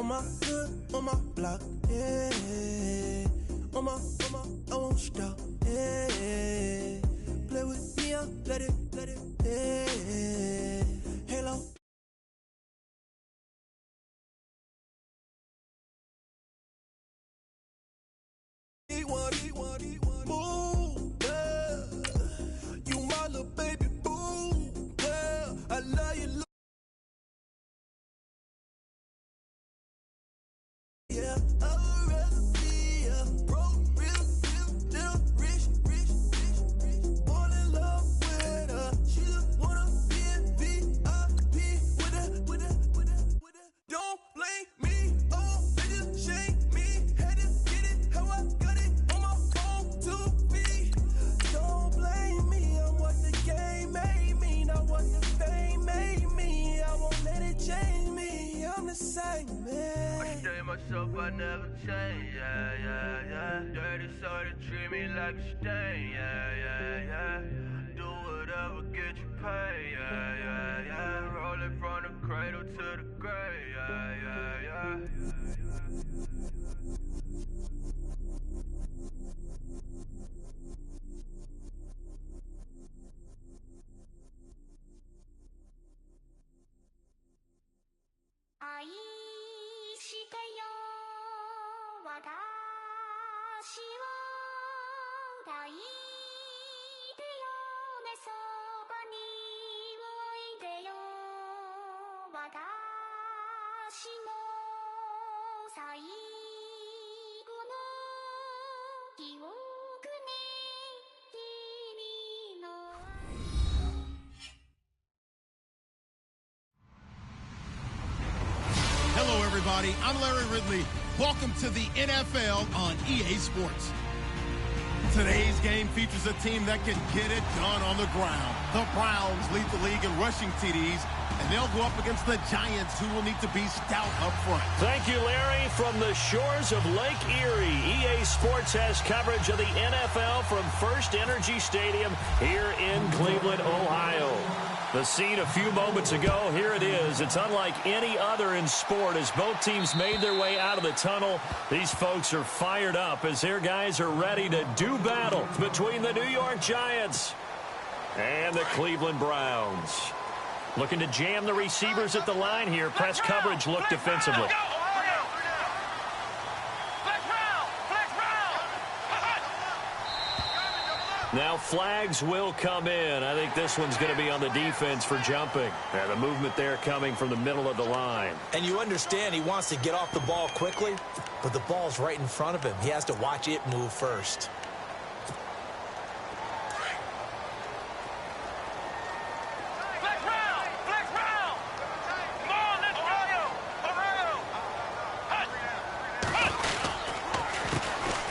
my hood, on my block, yeah. On my, I won't stop, yeah. Play with me, I'll let it, yeah. Halo. Move, yeah. You my little baby boo, yeah. I love you. Yeah, I'd rather be a broke, real, little rich. Fall in love with her. She just wanna be in VIP with her. Don't blame me, oh, bitches shame me. Had to get it how I got it on my phone to be. Don't blame me, I'm what the game made me, not what the fame made me. I won't let it change me, I'm the same man. I stay myself, I never change, yeah. Dirty soul to treat me like a stain, yeah. Do whatever, get you paid, yeah. Rolling from the cradle to the grave, yeah.愛してよ私を抱いてよねそばにおいでよ私の最後の記憶に君のHello, everybody. I'm Larry Ridley. Welcome to the NFL on EA Sports. Today's game features a team that can get it done on the ground. The Browns lead the league in rushing TDs, and they'll go up against the Giants, who will need to be stout up front. Thank you, Larry. From the shores of Lake Erie, EA Sports has coverage of the NFL from First Energy Stadium here in Cleveland, Ohio. The scene a few moments ago, here it is. It's unlike any other in sport as both teams made their way out of the tunnel. These folks are fired up as their guys are ready to do battle between the New York Giants and the Cleveland Browns. Looking to jam the receivers at the line here. Press coverage look defensively. Now flags will come in. I think this one's going to be on the defense for jumping. And the movement there coming from the middle of the line. And you understand he wants to get off the ball quickly, but the ball's right in front of him. He has to watch it move first.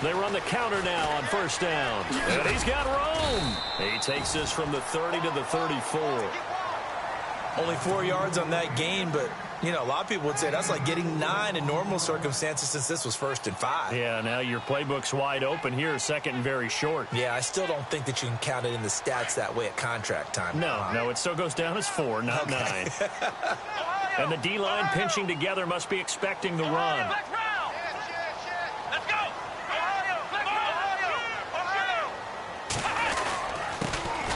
They run the counter now on first down. And he's got room. He takes this from the 30 to the 34. Only 4 yards on that gain, but, you know, a lot of people would say that's like getting 9 in normal circumstances since this was 1st and 5. Yeah, now your playbook's wide open here, second and very short. Yeah, I still don't think that you can count it in the stats that way at contract time. No, it still goes down as 4, not 9. And the D-line pinching together must be expecting the run.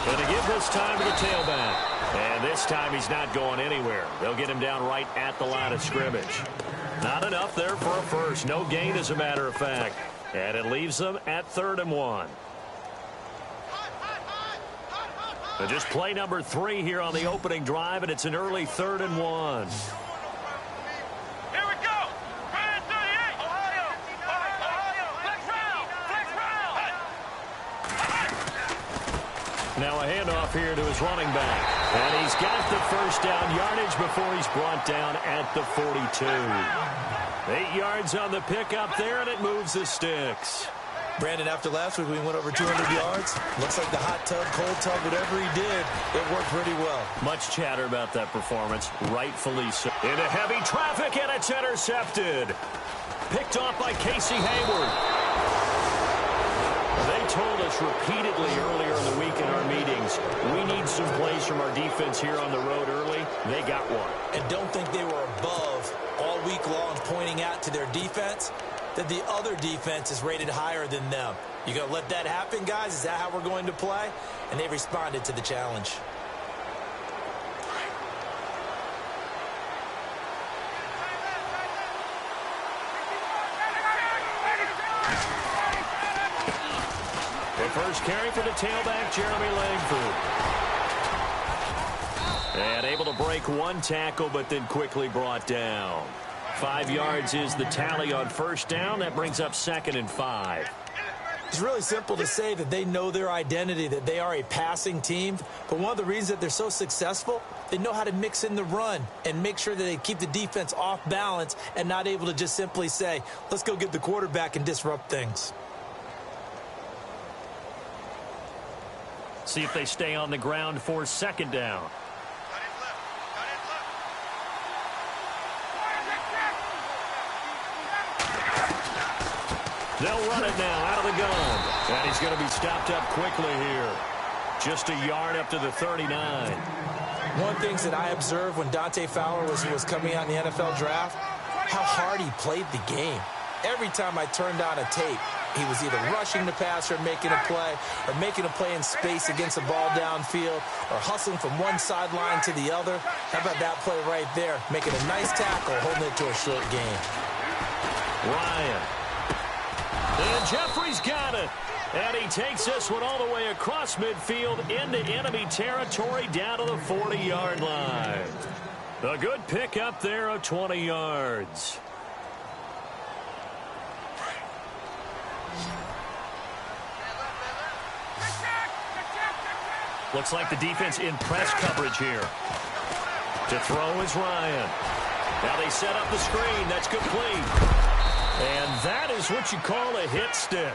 Going to give this time to the tailback. And this time he's not going anywhere. They'll get him down right at the line of scrimmage. Not enough there for a first. No gain, as a matter of fact. And it leaves them at 3rd and 1. So just play number 3 here on the opening drive, and it's an early 3rd and 1. Now a handoff here to his running back. And he's got the first down yardage before he's brought down at the 42. 8 yards on the pickup there, and it moves the sticks. Brandon, after last week, we went over 200 yards. Looks like the hot tub, cold tub, whatever he did, it worked pretty well. Much chatter about that performance, rightfully so. Into heavy traffic, and it's intercepted. Picked off by Casey Hayward. They told us repeatedly earlier in the week in our meetings, we need some plays from our defense here on the road early. They got one. And don't think they were above all week long pointing out to their defense that the other defense is rated higher than them. You going to let that happen, guys? Is that how we're going to play? And they responded to the challenge. The first carry for the tailback, Jeremy Langford. And able to break one tackle, but then quickly brought down. 5 yards is the tally on first down. That brings up 2nd and 5. It's really simple to say that they know their identity, that they are a passing team. But one of the reasons that they're so successful, they know how to mix in the run and make sure that they keep the defense off balance and not able to just simply say, let's go get the quarterback and disrupt things. See if they stay on the ground for 2nd down. They'll run it now out of the gun. And he's going to be stopped up quickly here. Just a yard up to the 39. One of the things that I observed when Dante Fowler was coming out in the NFL draft, how hard he played the game. Every time I turned on a tape, he was either rushing the passer, making a play, or making a play in space against the ball downfield, or hustling from one sideline to the other. How about that play right there? Making a nice tackle, holding it to a short gain. Ryan. And Jeffrey's got it. And he takes this one all the way across midfield into enemy territory down to the 40-yard line. A good pickup there of 20 yards. Looks like the defense in press coverage here. To throw is Ryan. Now they set up the screen. That's complete. And that is what you call a hit stick.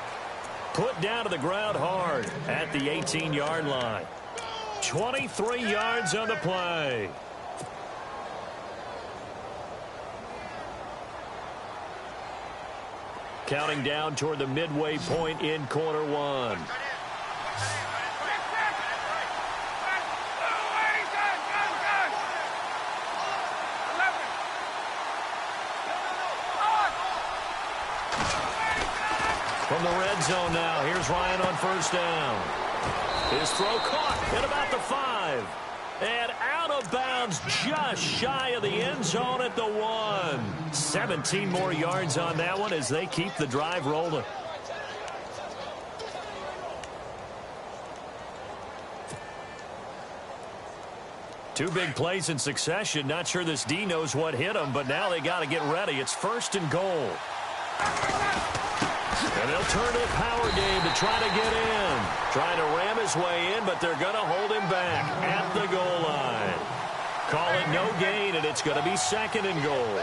Put down to the ground hard at the 18-yard line. 23 yards on the play. Counting down toward the midway point in quarter one. From the red zone now, here's Ryan on first down. His throw caught at about the 5. And out of bounds just shy of the end zone at the 1. 17 more yards on that one as they keep the drive rolling. Two big plays in succession. Not sure this D knows what hit him, but now they got to get ready. It's 1st and goal. And they'll turn to a power game to try to get in. Trying to ram his way in, but they're going to hold him back at the goal line. Call it no gain, and it's going to be 2nd and goal.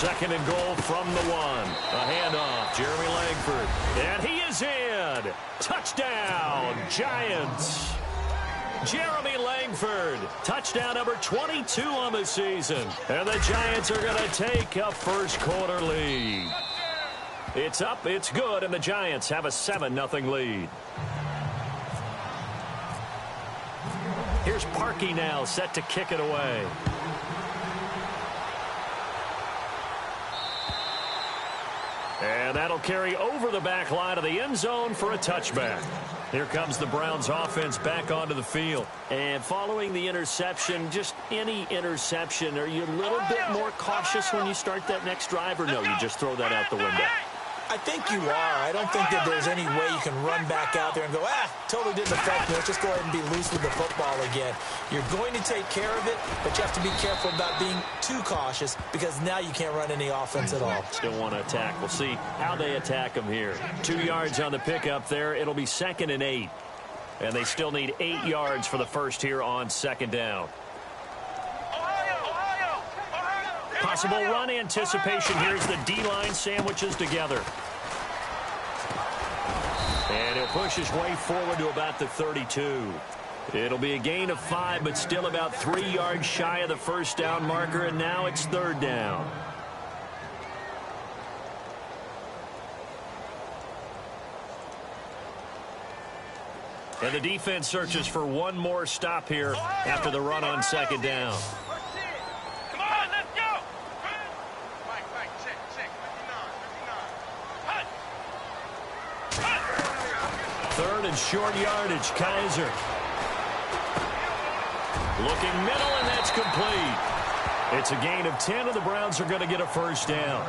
2nd and goal from the 1. A handoff, Jeremy Langford. And he is in. Touchdown, Giants. Jeremy Langford, touchdown number 22 on the season. And the Giants are going to take a first quarter lead. It's up, it's good, and the Giants have a 7-0 lead. Here's Parkey now, set to kick it away. And that'll carry over the back line of the end zone for a touchback. Here comes the Browns offense back onto the field. And following the interception, just any interception, are you a little bit more cautious when you start that next drive, or no, you just throw that out the window? I think you are. I don't think that there's any way you can run back out there and go, totally didn't affect me. Let's just go ahead and be loose with the football again. You're going to take care of it, but you have to be careful about being too cautious because now you can't run any offense at all. Still want to attack. We'll see how they attack them here. 2 yards on the pickup there. It'll be 2nd and 8. And they still need 8 yards for the first here on 2nd down. Possible run anticipation. Here's the D-line sandwiches together. And he'll push his way forward to about the 32. It'll be a gain of 5, but still about 3 yards shy of the first down marker, and now it's 3rd down. And the defense searches for one more stop here after the run on 2nd down. 3rd and short yardage. Kaiser. Looking middle, and that's complete. It's a gain of 10, and the Browns are going to get a first down.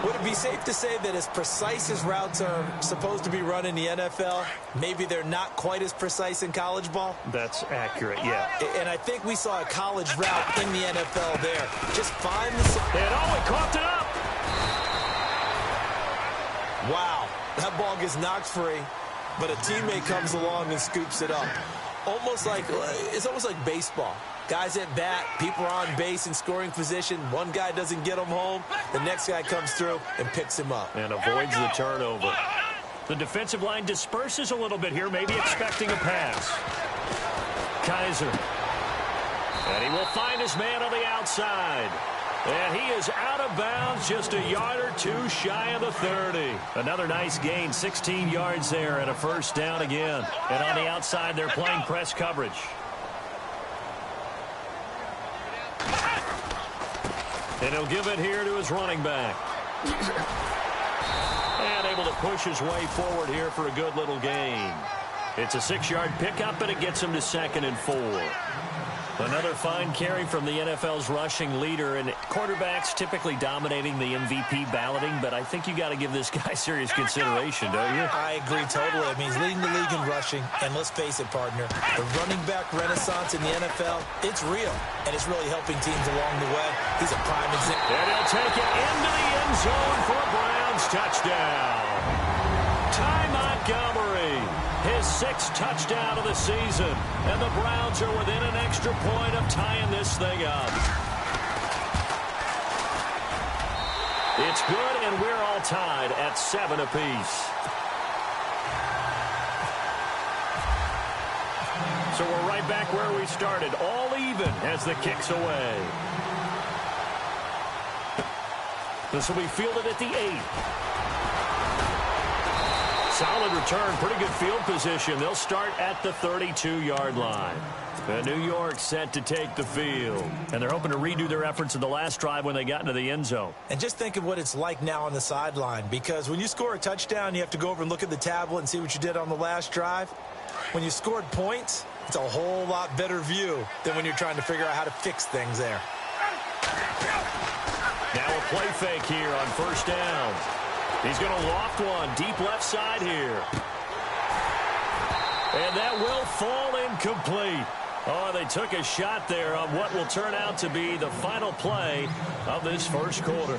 Would it be safe to say that as precise as routes are supposed to be run in the NFL, maybe they're not quite as precise in college ball? That's accurate, yeah. And I think we saw a college route in the NFL there. Just find the... And he coughed it up. Wow, that ball gets knocked free, but a teammate comes along and scoops it up. It's almost like baseball. Guys at bat, people are on base in scoring position. One guy doesn't get him home. The next guy comes through and picks him up. And avoids the turnover. The defensive line disperses a little bit here, maybe expecting a pass. Kaiser. And he will find his man on the outside. And he is out of bounds, just a yard or two shy of the 30. Another nice gain, 16 yards there, and a first down again. And on the outside, they're playing press coverage. And he'll give it here to his running back. And able to push his way forward here for a good little gain. It's a 6-yard pickup, and it gets him to 2nd and 4. Another fine carry from the NFL's rushing leader, and quarterbacks typically dominating the MVP balloting, but I think you got to give this guy serious consideration, don't you? I agree totally. I mean, he's leading the league in rushing, and let's face it, partner, the running back renaissance in the NFL, it's real, and it's really helping teams along the way. He's a prime example. And he'll take it into the end zone for a Browns touchdown. Ty Montgomery, his 6th touchdown of the season, and the Browns are within an extra point of tying this thing up. It's good, and we're all tied at 7 apiece. So we're right back where we started, all even as the kick's away. This will be fielded at the 8. Solid return, pretty good field position. They'll start at the 32-yard line. And New York set to take the field. And they're hoping to redo their efforts in the last drive when they got into the end zone. And just think of what it's like now on the sideline, because when you score a touchdown, you have to go over and look at the tablet and see what you did on the last drive. When you scored points, it's a whole lot better view than when you're trying to figure out how to fix things there. Now a play fake here on first down. He's going to loft one deep left side here. And that will fall incomplete. Oh, they took a shot there on what will turn out to be the final play of this first quarter.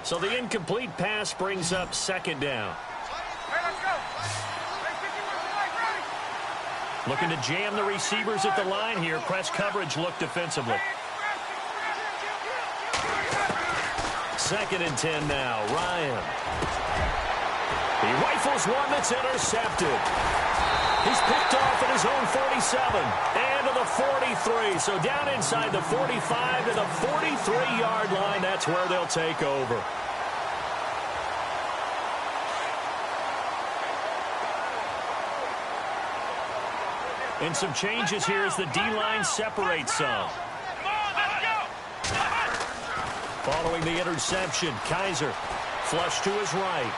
So the incomplete pass brings up 2nd down. Looking to jam the receivers at the line here. Press coverage look defensively. 2nd and 10 now. Ryan. He rifles one that's intercepted. He's picked off at his own 47 and to the 43. So down inside the 45 to the 43-yard line. That's where they'll take over. And some changes here as the D-line separates some. Following the interception, Kaiser flush to his right.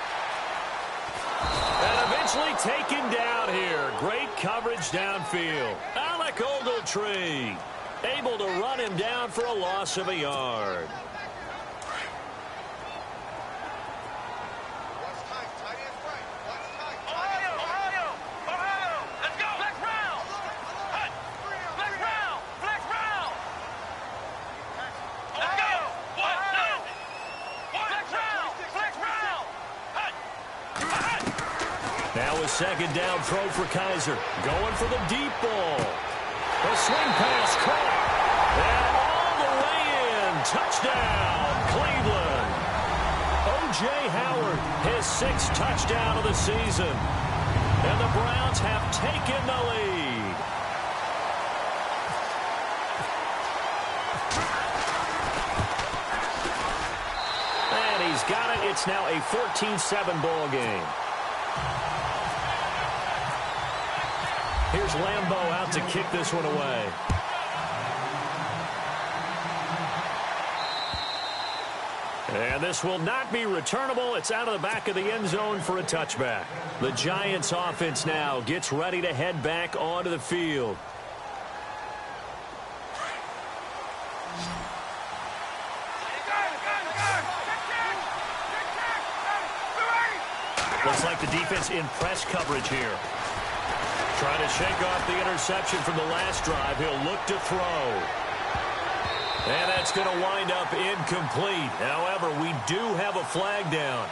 And eventually taken down here. Great coverage downfield. Alec Ogletree able to run him down for a loss of a yard. Now a 2nd down throw for Kaiser. Going for the deep ball. A swing pass caught. And all the way in. Touchdown, Cleveland. O.J. Howard, his 6th touchdown of the season. And the Browns have taken the lead. And he's got it. It's now a 14-7 ball game. Here's Lambeau out to kick this one away. And this will not be returnable. It's out of the back of the end zone for a touchback. The Giants offense now gets ready to head back onto the field. Looks like the defense in press coverage here. Trying to shake off the interception from the last drive. He'll look to throw. And that's going to wind up incomplete. However, we do have a flag down.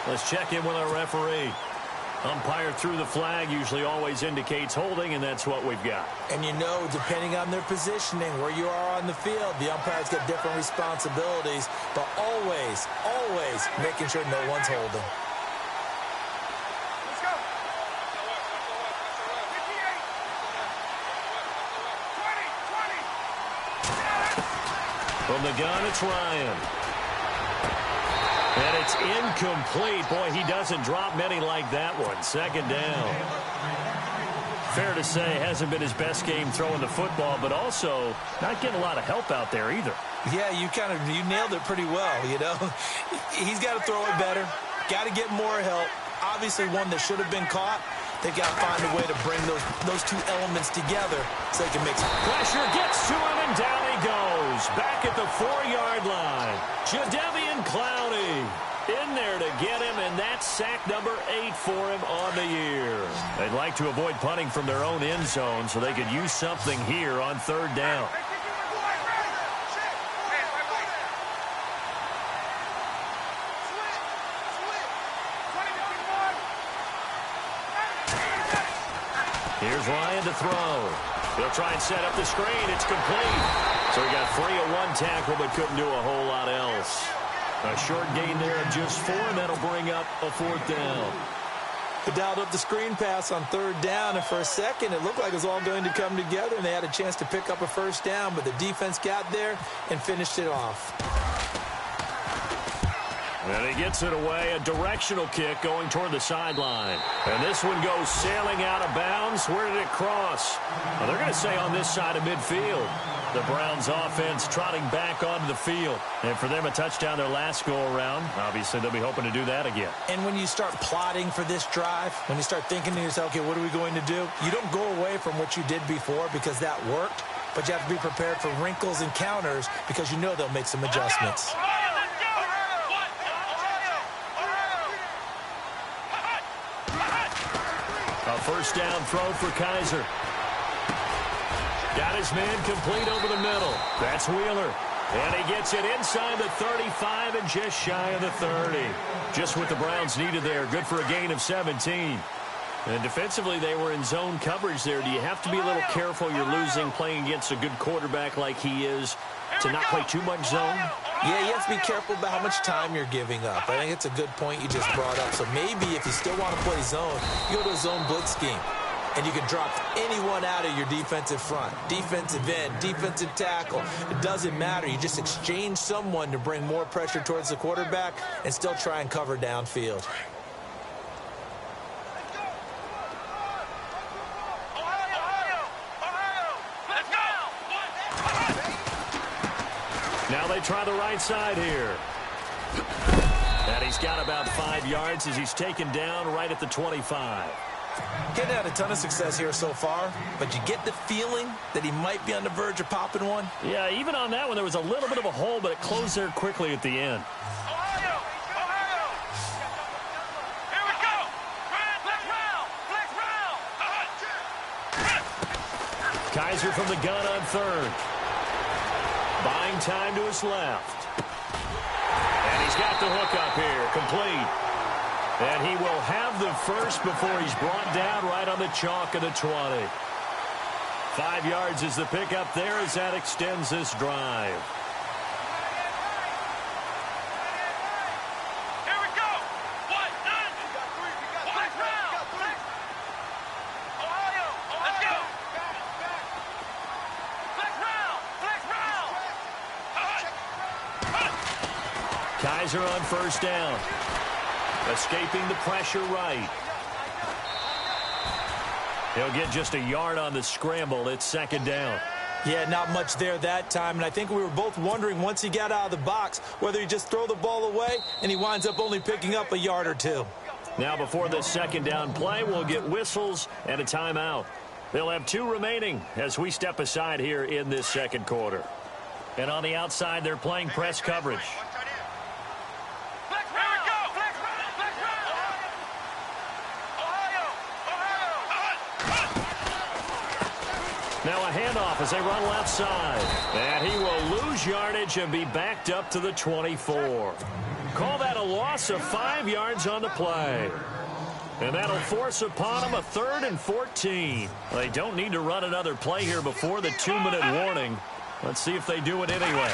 Let's check in with our referee. Umpire threw the flag, usually always indicates holding, and that's what we've got. And you know, depending on their positioning, where you are on the field, the umpires get different responsibilities, but always, always making sure no one's holding. From the gun, it's Ryan. And it's incomplete. Boy, he doesn't drop many like that one. Second down. Fair to say, hasn't been his best game throwing the football, but also not getting a lot of help out there either. Yeah, you nailed it pretty well, you know. He's got to throw it better. Got to get more help. Obviously, one that should have been caught. They've got to find a way to bring those two elements together so they can make some pressure. Gets to him, and down he goes. Back at the 4-yard line. Jadeveon Clowney in there to get him, and that's sack number 8 for him on the year. They'd like to avoid punting from their own end zone so they could use something here on third down. Here's Ryan to throw. He'll try and set up the screen. It's complete. So he got free of one tackle but couldn't do a whole lot else. A short gain there of just 4, and that'll bring up a 4th down. They dialed up the screen pass on third down, and for a second it looked like it was all going to come together, and they had a chance to pick up a first down, but the defense got there and finished it off. And he gets it away, a directional kick going toward the sideline. And this one goes sailing out of bounds. Where did it cross? Well, they're going to say on this side of midfield. The Browns offense trotting back onto the field. And for them, a touchdown their last go-around. Obviously, they'll be hoping to do that again. And when you start plotting for this drive, when you start thinking to yourself, okay, what are we going to do? You don't go away from what you did before because that worked. But you have to be prepared for wrinkles and counters because you know they'll make some adjustments. A first down throw for Kaiser. Got his man complete over the middle. That's Wheeler. And he gets it inside the 35 and just shy of the 30. Just what the Browns needed there. Good for a gain of 17. And defensively, they were in zone coverage there. Do you have to be a little careful? You're losing playing against a good quarterback like he is to not play too much zone? Yeah, you have to be careful about how much time you're giving up. I think it's a good point you just brought up. So maybe if you still want to play zone, you go to a zone blitz scheme. And you can drop anyone out of your defensive front. Defensive end, defensive tackle. It doesn't matter. You just exchange someone to bring more pressure towards the quarterback and still try and cover downfield. Now they try the right side here. And he's got about 5 yards as he's taken down right at the 25. Getting had a ton of success here so far, but you get the feeling that he might be on the verge of popping one. Yeah, even on that one, there was a little bit of a hole, but it closed there quickly at the end. Ohio! Here we go! Flex round! Kaiser from the gun on third. Buying time to his left. And he's got the hook up here, complete. And he will have the first before he's brought down right on the chalk of the 20. 5 yards is the pickup there as that extends this drive. Here we go! One, none! Flex round! Ohio! Let's go! Flex round! Kaiser on first down. Escaping the pressure right. He'll get just a yard on the scramble. It's second down. Yeah, not much there that time, and I think we were both wondering once he got out of the box whether he just throw the ball away, and he winds up only picking up a yard or two. Now before the second down play, we'll get whistles and a timeout. They'll have 2 remaining as we step aside here in this second quarter. And on the outside, they're playing press coverage. Now a handoff as they run left side. And he will lose yardage and be backed up to the 24. Call that a loss of 5 yards on the play. And that'll force upon them a 3rd and 14. They don't need to run another play here before the 2-minute warning. Let's see if they do it anyway.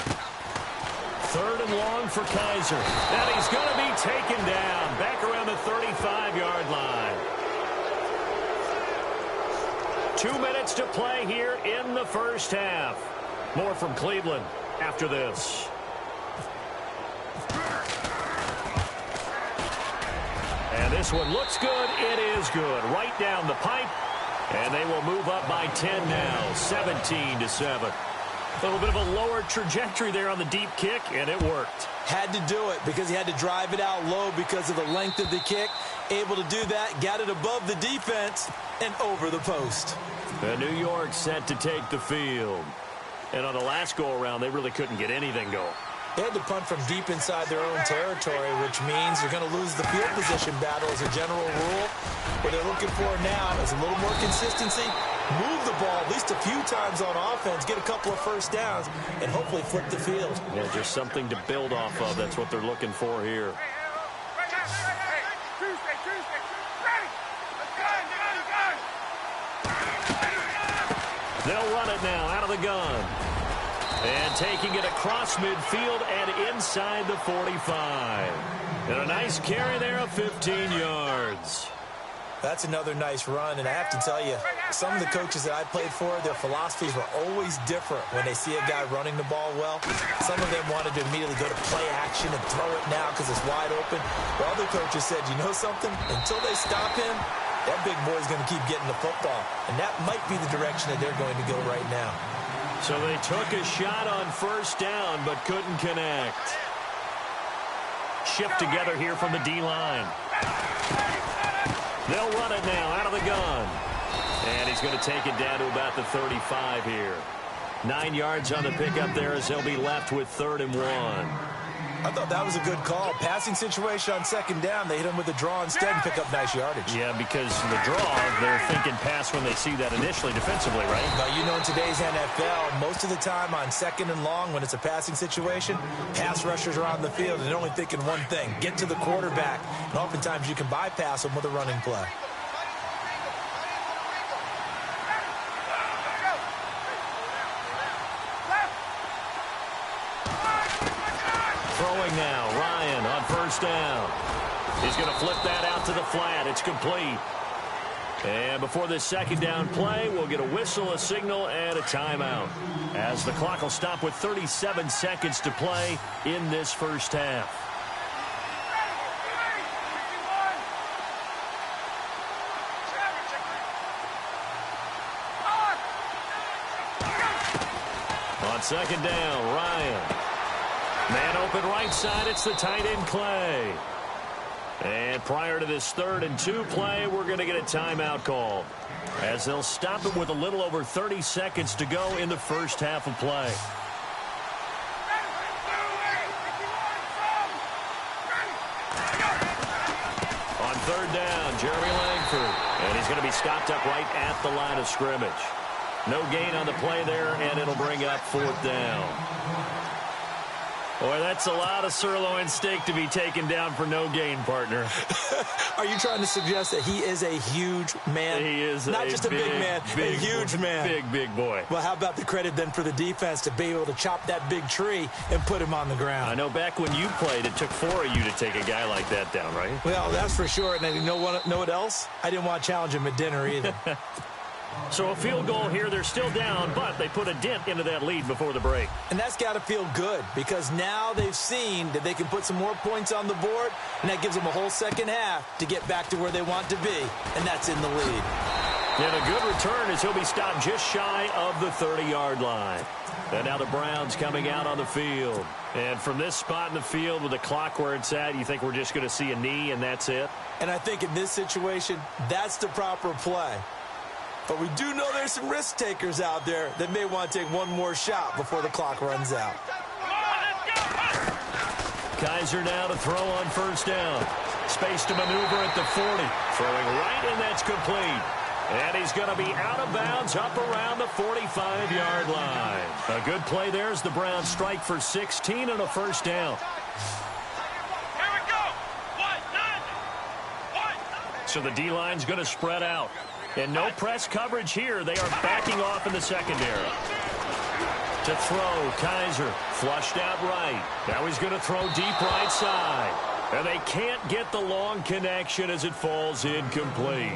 3rd and long for Kaiser. And he's going to be taken down back around the 35-yard line. 2 minutes to play here in the first half. More from Cleveland after this. And this one looks good. It is good. Right down the pipe. And they will move up by 10 now, 17-7. A little bit of a lower trajectory there on the deep kick, and it worked. Had to do it because he had to drive it out low because of the length of the kick. Able to do that, got it above the defense, and over the post. And New York set to take the field. And on the last go-around, they really couldn't get anything going. They had to punt from deep inside their own territory, which means you're going to lose the field position battle as a general rule. What they're looking for now is a little more consistency, move the ball at least a few times on offense, get a couple of first downs, and hopefully flip the field. Yeah, just something to build off of. That's what they're looking for here. They'll run it now out of the gun. And taking it across midfield and inside the 45. And a nice carry there of 15 yards. That's another nice run, and I have to tell you, some of the coaches that I played for, their philosophies were always different when they see a guy running the ball well. Some of them wanted to immediately go to play action and throw it now because it's wide open. While other coaches said, you know something? Until they stop him, that big boy's going to keep getting the football. And that might be the direction that they're going to go right now. So they took a shot on first down but couldn't connect. Shift together here from the D-line. They'll run it now out of the gun. And he's going to take it down to about the 35 here. 9 yards on the pickup there as they'll be left with 3rd and 1. I thought that was a good call. Passing situation on second down. They hit him with a draw instead and pick up nice yardage. Yeah, because the draw, they're thinking pass when they see that initially defensively, right? Now, you know, in today's NFL, most of the time on second and long, when it's a passing situation, pass rushers are on the field and they're only thinking one thing, get to the quarterback. And oftentimes you can bypass them with a running play. Throwing now, Ryan on first down. He's going to flip that out to the flat. It's complete. And before this second down play, we'll get a whistle, a signal, and a timeout, as the clock will stop with 37 seconds to play in this first half. On second down, Ryan. Man open right side, it's the tight end Clay. And prior to this 3rd and 2 play, we're going to get a timeout call, as they'll stop it with a little over 30 seconds to go in the first half of play. On 3rd down, Jeremy Langford. And he's going to be stopped up right at the line of scrimmage. No gain on the play there, and it'll bring up 4th down. Boy, that's a lot of sirloin steak to be taken down for no gain, partner. Are you trying to suggest that he is a huge man? He is not just a big man, a huge man. Big boy. Well, how about the credit then for the defense to be able to chop that big tree and put him on the ground? I know back when you played, it took 4 of you to take a guy like that down, right? Well, that's for sure. And you know what else? I didn't want to challenge him at dinner either. So a field goal here. They're still down, but they put a dent into that lead before the break. And that's got to feel good, because now they've seen that they can put some more points on the board, and that gives them a whole second half to get back to where they want to be, and that's in the lead. And a good return as he'll be stopped just shy of the 30-yard line. And now the Browns coming out on the field. And from this spot in the field with the clock where it's at, you think we're just going to see a knee and that's it? And I think in this situation, that's the proper play. But we do know there's some risk takers out there that may want to take one more shot before the clock runs out. Kaiser now to throw on first down. Space to maneuver at the 40. Throwing right, and that's complete. And he's going to be out of bounds up around the 45-yard line. A good play there as the Browns strike for 16 and a first down. Here we go. So the D-line's going to spread out. And no press coverage here. They are backing off in the secondary. To throw, Kaiser flushed out right. Now he's going to throw deep right side. And they can't get the long connection as it falls incomplete.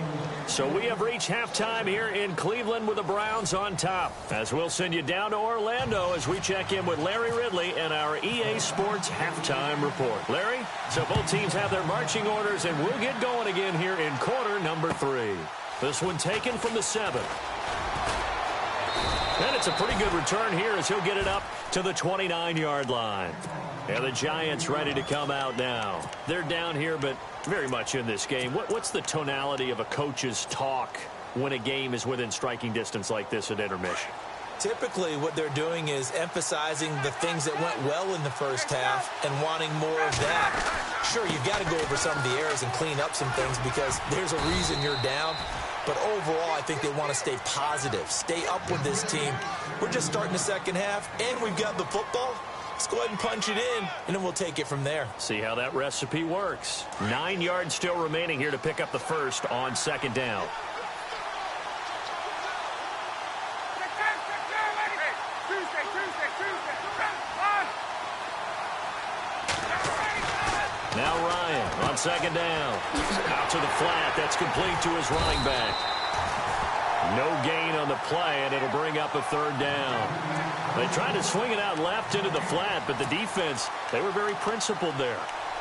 So we have reached halftime here in Cleveland with the Browns on top. As we'll send you down to Orlando as we check in with Larry Ridley and our EA Sports halftime report. Larry, so both teams have their marching orders, and we'll get going again here in quarter number 3. This one taken from the 7. And it's a pretty good return here as he'll get it up to the 29-yard line. And the Giants ready to come out now. They're down here, but very much in this game. What's the tonality of a coach's talk when a game is within striking distance like this at intermission? Typically, what they're doing is emphasizing the things that went well in the first half and wanting more of that. Sure, you've got to go over some of the errors and clean up some things because there's a reason you're down. But overall, I think they want to stay positive, stay up with this team. We're just starting the second half, and we've got the football. Let's go ahead and punch it in, and then we'll take it from there. See how that recipe works. 9 yards still remaining here to pick up the first on second down. Now Ryan on second down. Out to the flat. That's complete to his running back. No gain on the play, and it'll bring up a third down. They tried to swing it out left into the flat, but the defense, they were very principled there.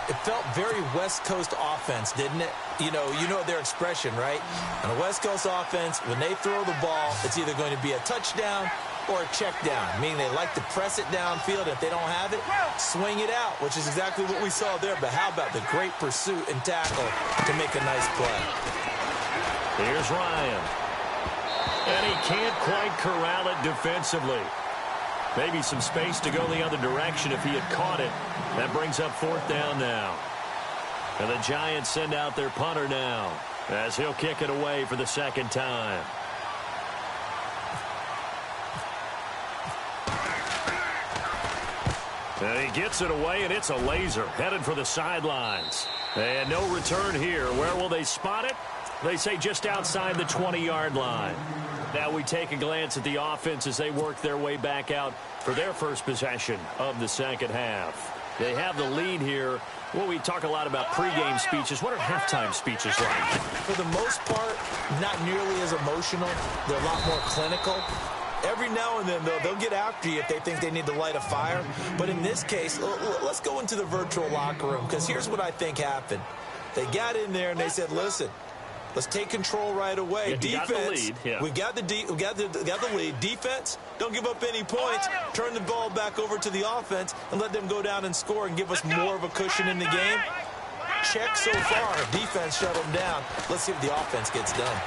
It felt very West Coast offense, didn't it? You know their expression, right? On a West Coast offense, when they throw the ball, it's either going to be a touchdown or a check down, meaning they like to press it downfield. If they don't have it, swing it out, which is exactly what we saw there. But how about the great pursuit and tackle to make a nice play? Here's Ryan. And he can't quite corral it defensively. Maybe some space to go the other direction if he had caught it. That brings up fourth down now. And the Giants send out their punter now as he'll kick it away for the second time. And he gets it away, and it's a laser headed for the sidelines. And no return here. Where will they spot it? They say just outside the 20-yard line. Now we take a glance at the offense as they work their way back out for their first possession of the second half. They have the lead here. Well, we talk a lot about pregame speeches. What are halftime speeches like? For the most part, not nearly as emotional. They're a lot more clinical. Every now and then, though, they'll get after you if they think they need to light a fire. But in this case, let's go into the virtual locker room, because here's what I think happened. They got in there and they said, listen, let's take control right away. Yeah, defense, we got the lead. Defense, don't give up any points. Turn the ball back over to the offense and let them go down and score and give us more of a cushion in the game. Check so far. Defense shut them down. Let's see if the offense gets done.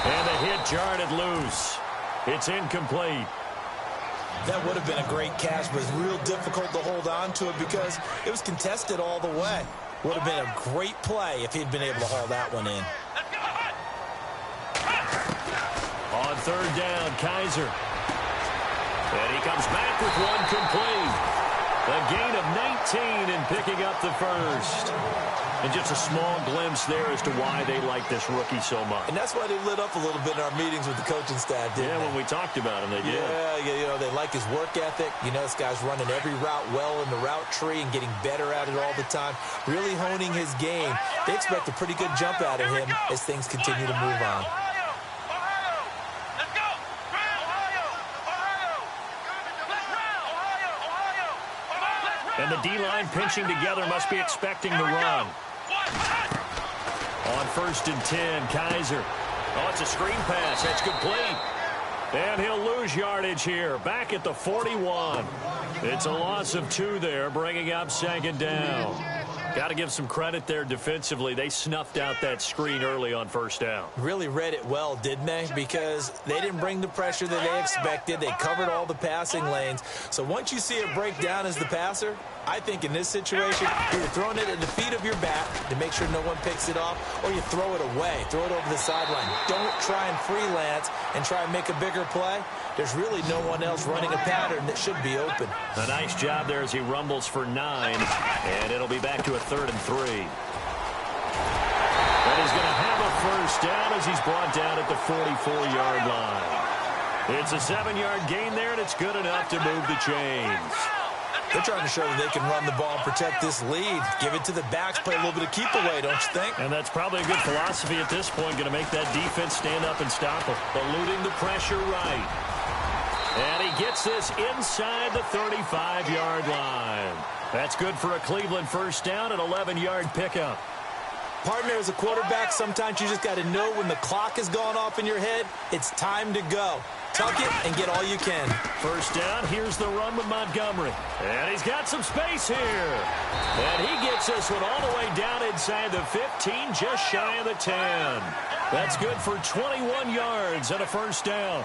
And the hit jarred it loose. It's incomplete. That would have been a great catch, but it's real difficult to hold on to it because it was contested all the way. Would have been a great play if he'd been able to haul that one in. On third down, Kaiser. And he comes back with one complete. A gain of 19 and picking up the first. And just a small glimpse there as to why they like this rookie so much. And that's why they lit up a little bit in our meetings with the coaching staff, didn't they? When we talked about him, they did. Yeah, they like his work ethic. This guy's running every route well in the route tree and getting better at it all the time. Really honing his game. They expect a pretty good jump out of him as things continue to move on. And the D-line pinching together must be expecting the run. On 1st and 10, Kaiser. Oh, it's a screen pass. That's complete. And he'll lose yardage here. Back at the 41. It's a loss of 2 there, bringing up second down. Got to give some credit there defensively. They snuffed out that screen early on first down. Really read it well, didn't they? Because they didn't bring the pressure that they expected. They covered all the passing lanes. So once you see it break down as the passer, I think in this situation, you're throwing it at the feet of your back to make sure no one picks it off, or you throw it away, throw it over the sideline. Don't try and freelance and try and make a bigger play. There's really no one else running a pattern that should be open. A nice job there as he rumbles for 9, and it'll be back to a 3rd and 3. And he's going to have a first down as he's brought down at the 44-yard line. It's a 7-yard gain there, and it's good enough to move the chains. They're trying to show that they can run the ball and protect this lead. Give it to the backs, play a little bit of keep away, don't you think? And that's probably a good philosophy at this point, going to make that defense stand up and stop them. Eluding the pressure right. And he gets this inside the 35-yard line. That's good for a Cleveland first down, an 11-yard pickup. Partner, as a quarterback, sometimes you just got to know when the clock has gone off in your head, it's time to go. Tuck it and get all you can. First down, here's the run with Montgomery. And he's got some space here. And he gets this one all the way down inside the 15, just shy of the 10. That's good for 21 yards and a first down.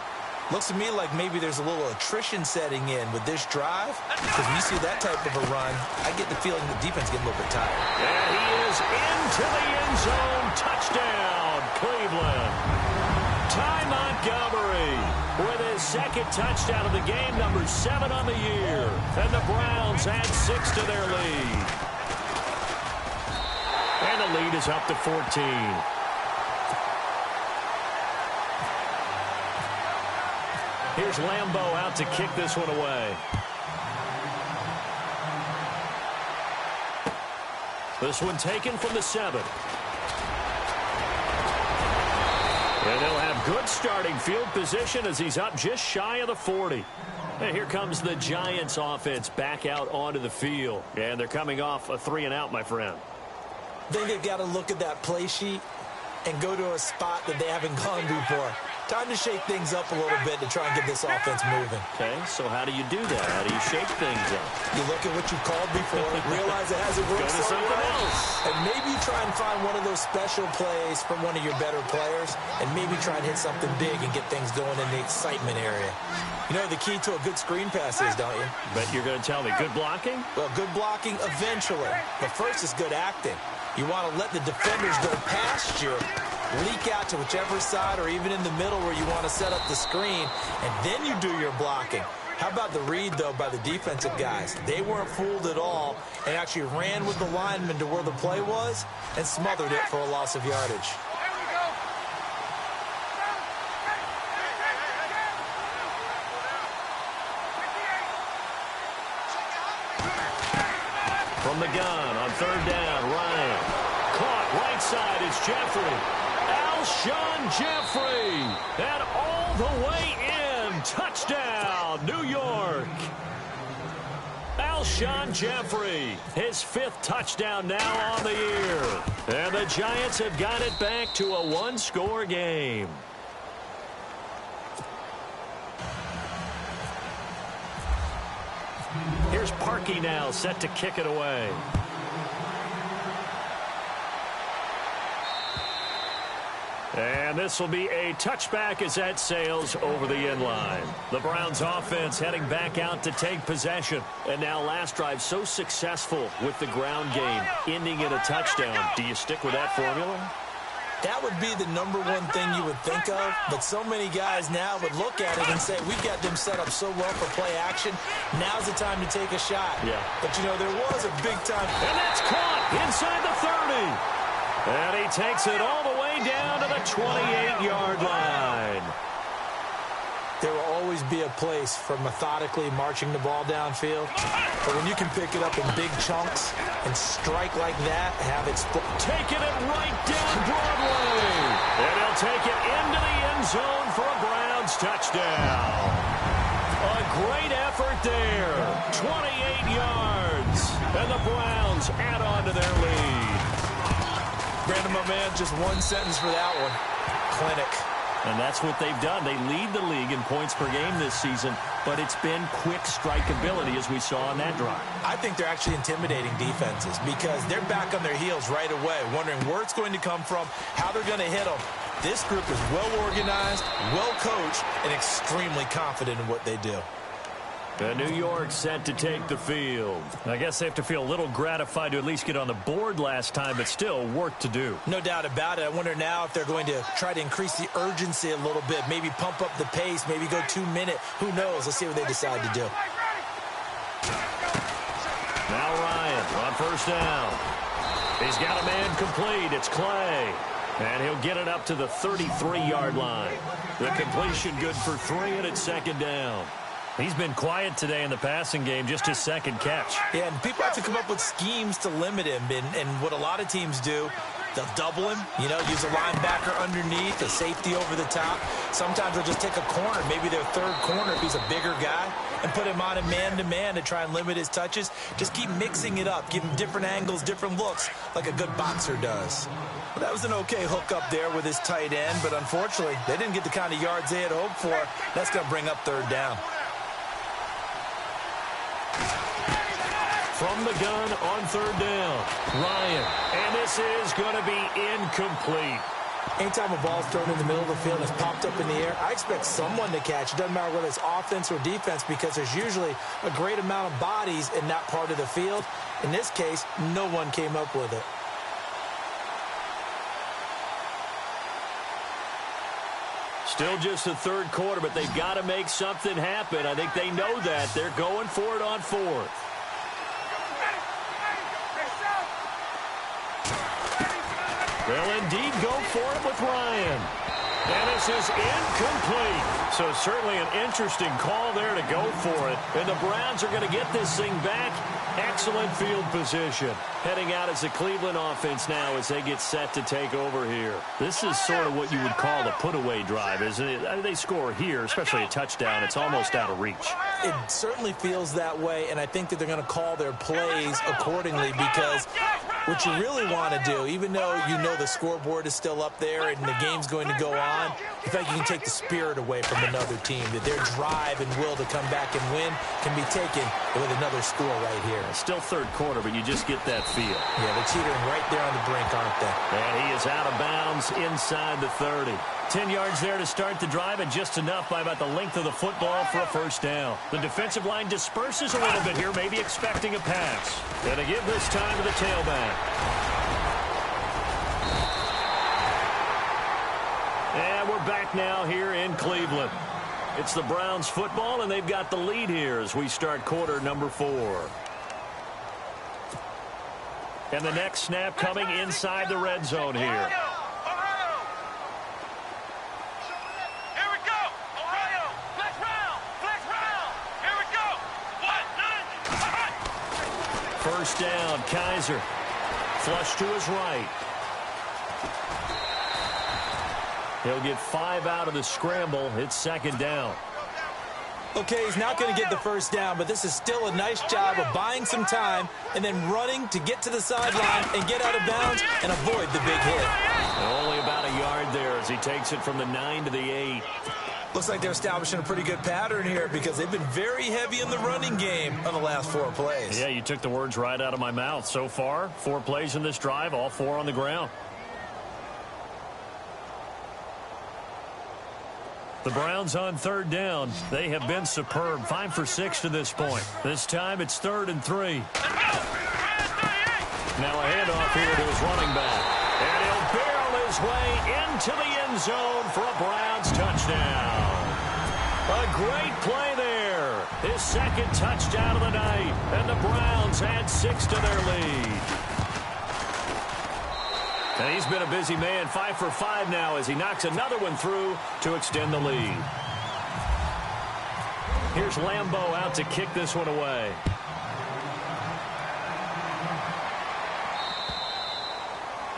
Looks to me like maybe there's a little attrition setting in with this drive. Because when you see that type of a run, I get the feeling the defense getting a little bit tired. And he is into the end zone. Touchdown, Cleveland. Ty Montgomery with his second touchdown of the game, number 7 on the year. And the Browns add 6 to their lead. And the lead is up to 14. Here's Lambeau out to kick this one away. This one taken from the 7. And they'll have good starting field position as he's up just shy of the 40. And here comes the Giants offense back out onto the field. And they're coming off a 3-and-out, my friend. I think they've got to look at that play sheet and go to a spot that they haven't gone before. Time to shake things up a little bit to try and get this offense moving. Okay, so how do you do that? How do you shake things up? You look at what you called before, realize it hasn't worked so well, and maybe you try and find one of those special plays from one of your better players, and maybe try and hit something big and get things going in the excitement area. You know the key to a good screen pass is, don't you? But you're going to tell me, good blocking? Well, good blocking eventually. But first is good acting. You want to let the defenders go past you, leak out to whichever side or even in the middle where you want to set up the screen, and then you do your blocking. How about the read, though, by the defensive guys? They weren't fooled at all and actually ran with the lineman to where the play was and smothered it for a loss of yardage. From the gun on 3rd down, Ryan. Caught right side is Jeffrey. Alshon Jeffrey. And all the way in. Touchdown, New York. Alshon Jeffrey, his 5th touchdown now on the year. And the Giants have got it back to a 1-score game. Here's Parkey now, set to kick it away. And this will be a touchback as that sails over the end line. The Browns offense heading back out to take possession. And now last drive so successful with the ground game, ending in a touchdown. Do you stick with that formula? That would be the number one thing you would think of, but so many guys now would look at it and say, we've got them set up so well for play action, now's the time to take a shot. Yeah. But, you know, there was a big time. And that's caught inside the 30. And he takes it all the way down to the 28-yard line. There will always be a place for methodically marching the ball downfield. But when you can pick it up in big chunks and strike like that, have it taking it right down Broadway. And he'll take it into the end zone for a Browns touchdown. A great effort there. 28 yards. And the Browns add on to their lead. Brandon, my man, just one sentence for that one. clinic. And that's what they've done. They lead the league in points per game this season, but it's been quick strikeability as we saw on that drive. I think they're actually intimidating defenses because they're back on their heels right away, wondering where it's going to come from, how they're going to hit them. This group is well organized, well coached, and extremely confident in what they do. New York set to take the field. I guess they have to feel a little gratified to at least get on the board last time, but still work to do. No doubt about it. I wonder now if they're going to try to increase the urgency a little bit, maybe pump up the pace, maybe go 2 minute. Who knows? Let's see what they decide to do. Now Ryan on first down. He's got a man complete. It's Clay. And he'll get it up to the 33-yard line. The completion good for 3, and it's second down. He's been quiet today in the passing game, just his second catch. Yeah, and people have to come up with schemes to limit him. And what a lot of teams do, they'll double him, use a linebacker underneath, a safety over the top. Sometimes they'll just take a corner, maybe their third corner if he's a bigger guy, and put him on a man-to-man to try and limit his touches. Just keep mixing it up, give him different angles, different looks, like a good boxer does. Well, that was an okay hook up there with his tight end, but unfortunately, they didn't get the kind of yards they had hoped for. That's going to bring up third down. From the gun on third down, Ryan. And this is going to be incomplete. Anytime a ball's thrown in the middle of the field and it's popped up in the air, I expect someone to catch. It doesn't matter whether it's offense or defense because there's usually a great amount of bodies in that part of the field. In this case, no one came up with it. Still just the third quarter, but they've got to make something happen. I think they know that. They're going for it on fourth. They'll indeed go for it with Ryan. And this is incomplete. So certainly an interesting call there to go for it. And the Browns are going to get this thing back. Excellent field position. Heading out as the Cleveland offense now as they get set to take over here. This is sort of what you would call the put-away drive, isn't it? They score here, especially a touchdown. It's almost out of reach. It certainly feels that way, and I think that they're going to call their plays accordingly because what you really want to do, even though you know the scoreboard is still up there and the game's going to go on, in fact, you can take the spirit away from another team, that their drive and will to come back and win can be taken with another score right here. Still third quarter, but you just get that feel. Yeah, they're teetering right there on the brink, aren't they? And he is out of bounds inside the 30. 10 yards there to start the drive, and just enough by about the length of the football for a first down. The defensive line disperses a little bit here, maybe expecting a pass. And to give this time to the tailback. And we're back now here in Cleveland. It's the Browns football, and they've got the lead here as we start quarter number 4. And the next snap coming inside the red zone here. First down, Kaiser. Flush to his right. He'll get 5 out of the scramble. It's second down. Okay, he's not going to get the first down, but this is still a nice job of buying some time and then running to get to the sideline and get out of bounds and avoid the big hit. Only about a yard there as he takes it from the 9 to the 8. Looks like they're establishing a pretty good pattern here because they've been very heavy in the running game on the last 4 plays. Yeah, you took the words right out of my mouth. So far, 4 plays in this drive, all 4 on the ground. The Browns on third down. They have been superb. 5 for 6 to this point. This time it's 3rd and 3. Now a handoff here to his running back. And he'll barrel his way into the end zone for a Browns touchdown. A great play there. His second touchdown of the night. And the Browns add 6 to their lead. And he's been a busy man, 5 for 5 now as he knocks another one through to extend the lead. Here's Lambeau out to kick this one away.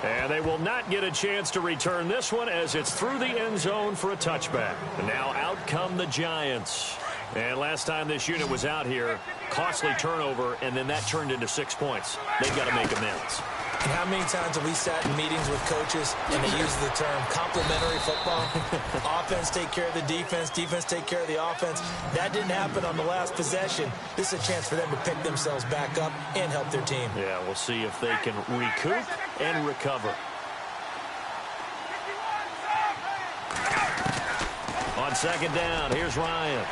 And they will not get a chance to return this one as it's through the end zone for a touchback. And now out come the Giants. And last time this unit was out here, costly turnover, and then that turned into 6 points. They've got to make amends. And how many times have we sat in meetings with coaches and they use the term complementary football? Offense take care of the defense, defense take care of the offense. That didn't happen on the last possession. This is a chance for them to pick themselves back up and help their team. Yeah, we'll see if they can recoup and recover. On second down, here's Ryan.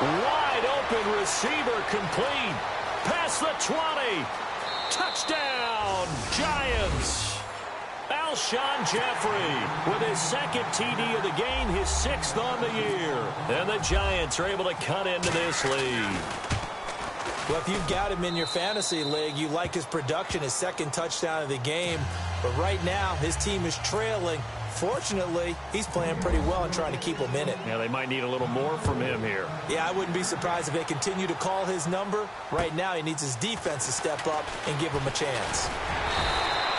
Wide open receiver complete. Past the 20. Touchdown, Giants. Alshon Jeffrey with his second TD of the game, his 6th on the year. And the Giants are able to cut into this lead. Well, if you've got him in your fantasy league, you like his production, his 2nd touchdown of the game. But right now, his team is trailing. Fortunately, he's playing pretty well and trying to keep them in it. Yeah, they might need a little more from him here. Yeah, I wouldn't be surprised if they continue to call his number. Right now, he needs his defense to step up and give him a chance.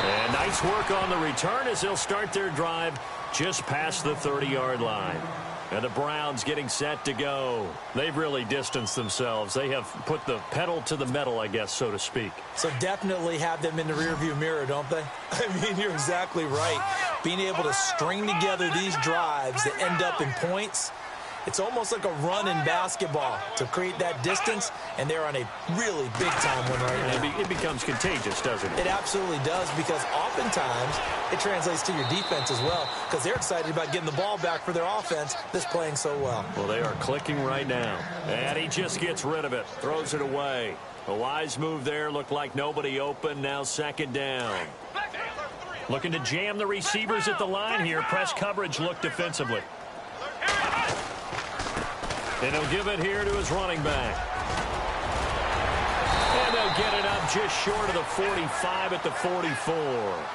And nice work on the return as they'll start their drive just past the 30-yard line. And the Browns getting set to go. They've really distanced themselves. They have put the pedal to the metal, I guess, so to speak. So definitely have them in the rearview mirror, don't they? I mean, you're exactly right. Being able to string together these drives that end up in points, it's almost like a run in basketball to create that distance, and they're on a really big-time one right now. It becomes contagious, doesn't it? It absolutely does, because oftentimes it translates to your defense as well, because they're excited about getting the ball back for their offense that's playing so well. Well, they are clicking right now. And he just gets rid of it, throws it away. A wise move there, looked like nobody open, now second down. Looking to jam the receivers at the line here. Press coverage look defensively. And he'll give it here to his running back. And they'll get it up just short of the 45 at the 44.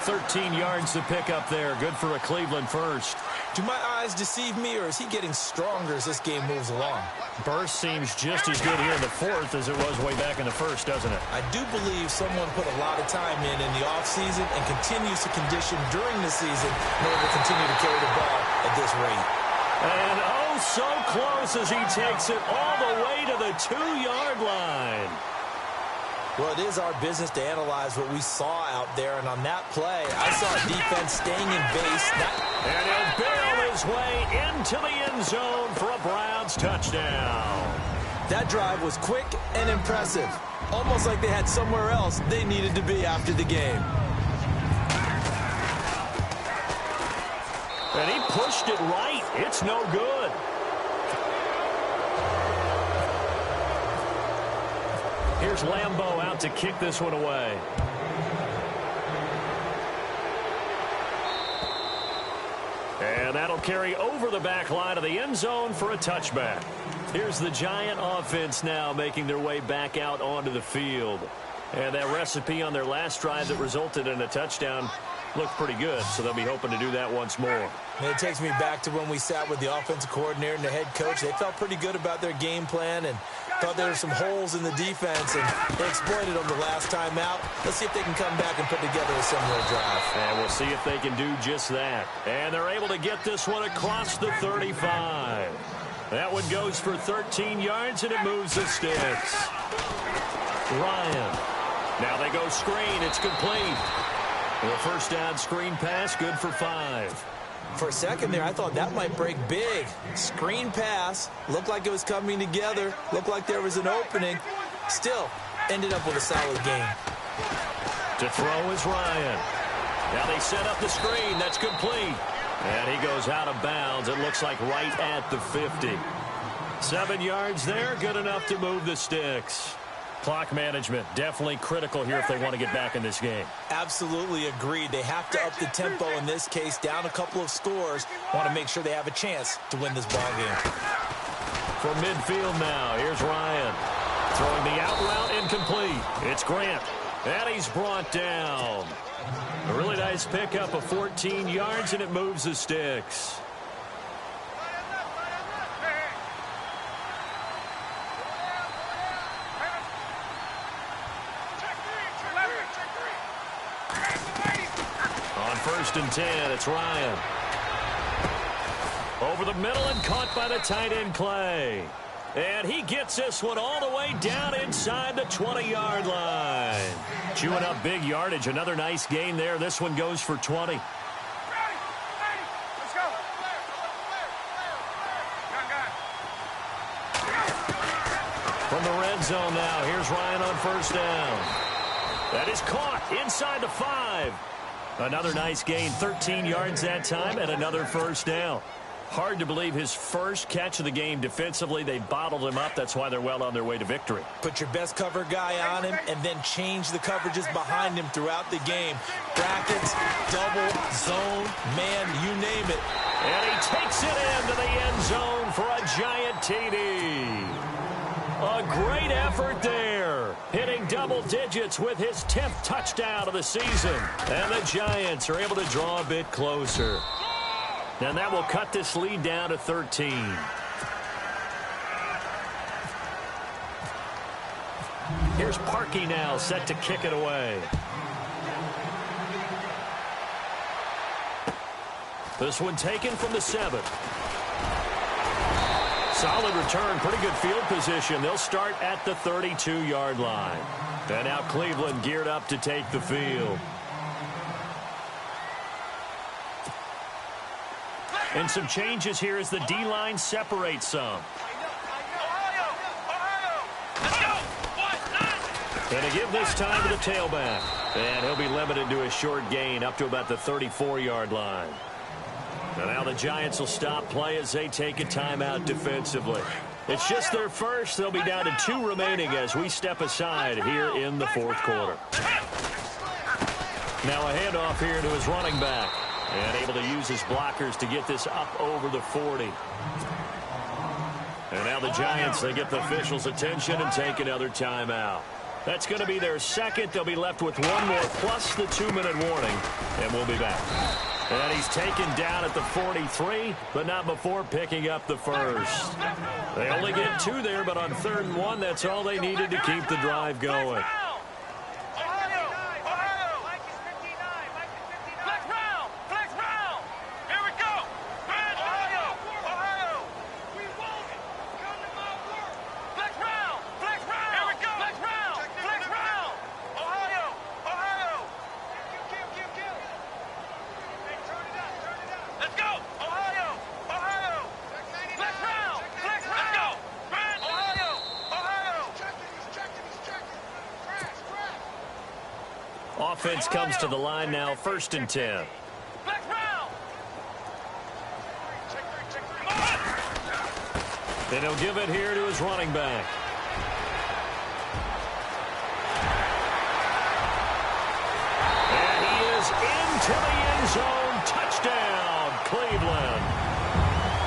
13 yards to pick up there. Good for a Cleveland first. Do my eyes deceive me, or is he getting stronger as this game moves along? Burst seems just as good here in the 4th as it was way back in the 1st, doesn't it? I do believe someone put a lot of time in the offseason and continues to condition during the season in order to continue to carry the ball at this rate. And oh, so close as he takes it all the way to the 2-yard line. Well, it is our business to analyze what we saw out there, and on that play, I saw a defense staying in base. And he'll barrel his way into the end zone for a Browns touchdown. That drive was quick and impressive, almost like they had somewhere else they needed to be after the game. And he pushed it right. It's no good. Here's Lambeau out to kick this one away. And that'll carry over the back line of the end zone for a touchback. Here's the Giant offense now making their way back out onto the field. And that recipe on their last drive that resulted in a touchdown looked pretty good, so they'll be hoping to do that once more. And it takes me back to when we sat with the offensive coordinator and the head coach. They felt pretty good about their game plan and thought there were some holes in the defense, and they exploited them the last time out. Let's see if they can come back and put together a similar drive. And we'll see if they can do just that. And they're able to get this one across the 35. That one goes for 13 yards, and it moves the sticks. Ryan. Now they go screen. It's complete. The first down screen pass, good for 5. For a second there, I thought that might break big. Screen pass, looked like it was coming together, looked like there was an opening. Still, ended up with a solid game. To throw is Ryan. Now they set up the screen. That's complete. And he goes out of bounds. It looks like right at the 50. 7 yards there, good enough to move the sticks. Clock management, definitely critical here if they want to get back in this game. Absolutely agreed. They have to up the tempo in this case, down a couple of scores. Want to make sure they have a chance to win this ball game. From midfield now, here's Ryan. Throwing the out route incomplete. It's Grant. And he's brought down. A really nice pickup of 14 yards, and it moves the sticks. On 1st and 10, it's Ryan. Over the middle and caught by the tight end Clay. And he gets this one all the way down inside the 20-yard line. Chewing up big yardage. Another nice gain there. This one goes for 20. Let's go. From the red zone now, here's Ryan on first down. That is caught inside the 5. Another nice gain, 13 yards that time, and another first down. Hard to believe his first catch of the game defensively. They bottled him up. That's why they're well on their way to victory. Put your best cover guy on him and then change the coverages behind him throughout the game. Brackets, double, zone, man, you name it. And he takes it into the end zone for a giant TD. A great effort there. Hitting double digits with his 10th touchdown of the season. And the Giants are able to draw a bit closer. And that will cut this lead down to 13. Here's Parkey now, set to kick it away. This one taken from the 7. Solid return, pretty good field position. They'll start at the 32-yard line. And now Cleveland geared up to take the field. And some changes here as the D-line separates some. And to give this time to the tailback. And he'll be limited to a short gain up to about the 34-yard line. And now the Giants will stop play as they take a timeout defensively. It's just their first. They'll be down to 2 remaining as we step aside here in the fourth quarter. Now a handoff here to his running back. And able to use his blockers to get this up over the 40. And now the Giants, they get the officials' attention and take another timeout. That's going to be their second. They'll be left with one more plus the 2-minute warning. And we'll be back. And he's taken down at the 43, but not before picking up the first. They only get 2 there, but on 3rd and 1, that's all they needed to keep the drive going. Offense comes to the line now, 1st and 10. Then he'll give it here to his running back. And he is into the end zone. Touchdown, Cleveland.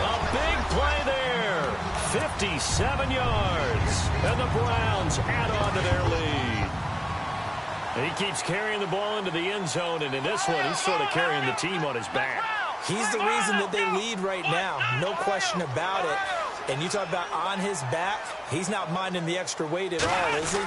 A big play there. 57 yards. And the Browns add on to their lead. And he keeps carrying the ball into the end zone, and in this one, he's sort of carrying the team on his back. He's the reason that they lead right now. No question about it. And you talk about on his back, he's not minding the extra weight at all, is he?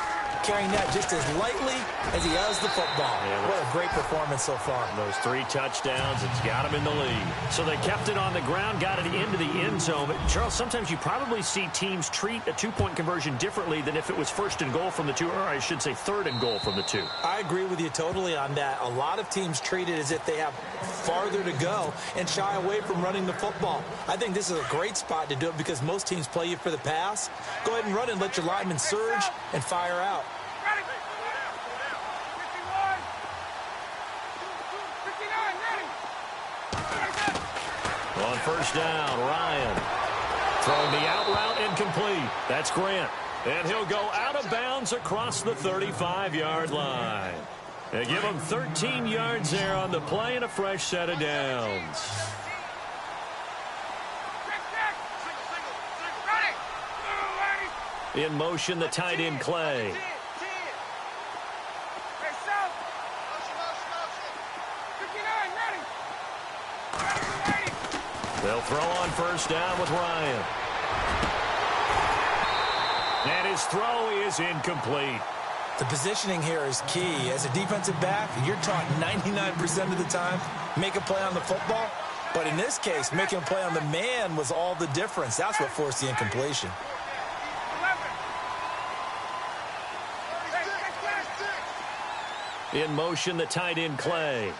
Carrying that just as lightly as he does the football. Yeah, what a great performance so far. Those 3 touchdowns, it's got him in the lead. So they kept it on the ground, got it into the end zone. But Charles, sometimes you probably see teams treat a 2-point conversion differently than if it was 1st and goal from the 2, or I should say 3rd and goal from the 2. I agree with you totally on that. A lot of teams treat it as if they have farther to go and shy away from running the football. I think this is a great spot to do it because most teams play you for the pass. Go ahead and run and let your linemen surge and fire out. On first down, Ryan throwing the out route incomplete. That's Grant. And he'll go out of bounds across the 35-yard line. They give him 13 yards there on the play and a fresh set of downs. In motion, the tight end, Clay. They'll throw on first down with Ryan. And his throw is incomplete. The positioning here is key. As a defensive back, you're taught 99% of the time, make a play on the football. But in this case, making a play on the man was all the difference. That's what forced the incompletion. In motion, the tight end, Clay.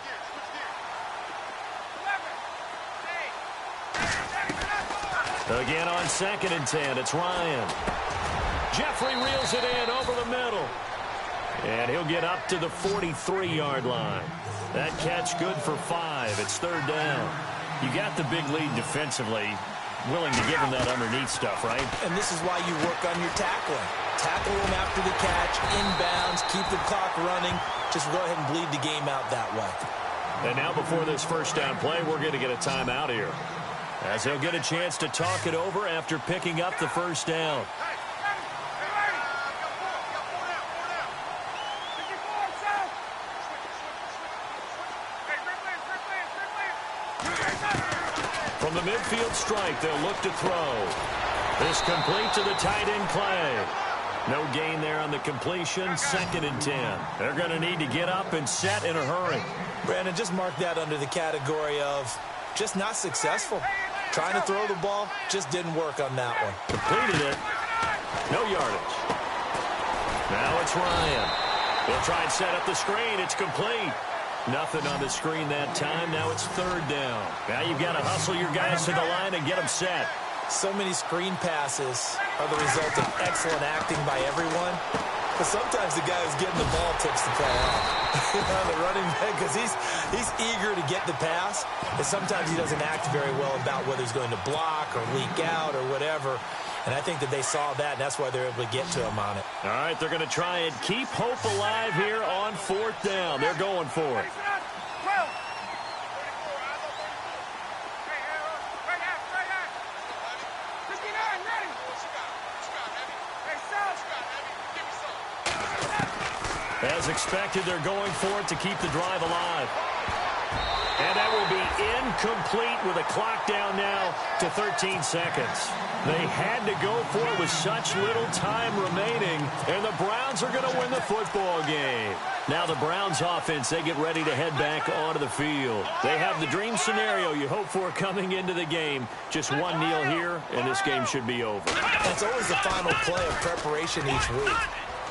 Again on 2nd and 10, it's Ryan. Jeffrey reels it in over the middle. And he'll get up to the 43-yard line. That catch good for 5. It's 3rd down. You got the big lead defensively. Willing to give him that underneath stuff, right? And this is why you work on your tackling. Tackle him after the catch, inbounds, keep the clock running. Just go ahead and bleed the game out that way. And now before this first down play, we're going to get a timeout here, as he'll get a chance to talk it over after picking up the first down. From the midfield strike, they'll look to throw. This complete to the tight end, Clay. No gain there on the completion. 2nd and 10. They're going to need to get up and set in a hurry. Brandon, just mark that under the category of just not successful. Trying to throw the ball, just didn't work on that one. Completed it. No yardage. Now it's Ryan. He'll try and set up the screen. It's complete. Nothing on the screen that time. Now it's 3rd down. Now you've got to hustle your guys to the line and get them set. So many screen passes are the result of excellent acting by everyone. But sometimes the guy who's getting the ball takes the play off. The running back, because he's eager to get the pass. And sometimes he doesn't act very well about whether he's going to block or leak out or whatever. And I think that they saw that, and that's why they're able to get to him on it. All right, they're going to try and keep hope alive here on 4th down. They're going for it. As expected, they're going for it to keep the drive alive. And that will be incomplete with a clock down now to 13 seconds. They had to go for it with such little time remaining, and the Browns are going to win the football game. Now the Browns offense, they get ready to head back onto the field. They have the dream scenario you hope for coming into the game. Just one kneel here, and this game should be over. That's always the final play of preparation each week.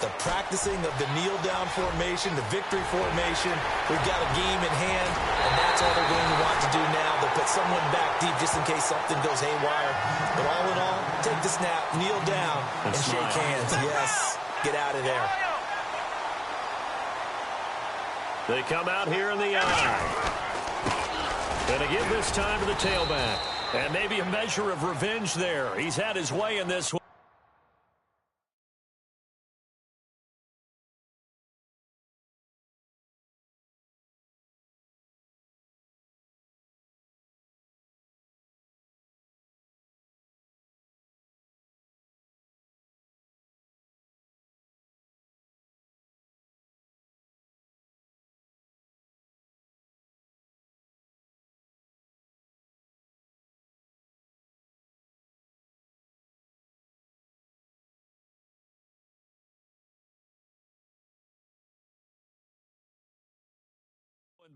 The practicing of the kneel-down formation, the victory formation. We've got a game in hand, and that's all they're going to want to do now. They'll put someone back deep just in case something goes haywire. But all in all, take the snap, kneel down, and shake hands. Yes, get out of there. They come out here in the eye. Gonna give this time to the tailback. And maybe a measure of revenge there. He's had his way in this one.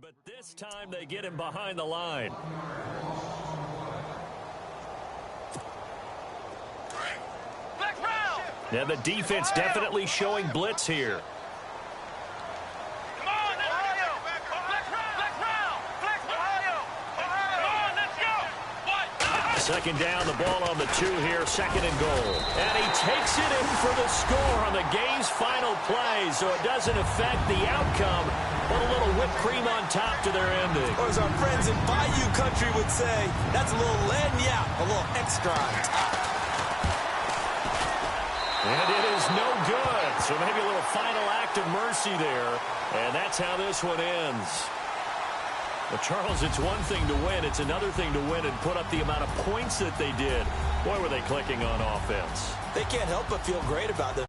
But this time they get him behind the line. Now the defense definitely showing blitz here. Second down, the ball on the 2 here, 2nd and goal. And he takes it in for the score on the game's final play, so it doesn't affect the outcome, but a little whipped cream on top to their ending. Or as our friends in Bayou Country would say, that's a little lagniappe, a little extra on top. And it is no good, so maybe a little final act of mercy there, and that's how this one ends. Well, Charles, it's one thing to win. It's another thing to win and put up the amount of points that they did. Boy, were they clicking on offense. They can't help but feel great about them.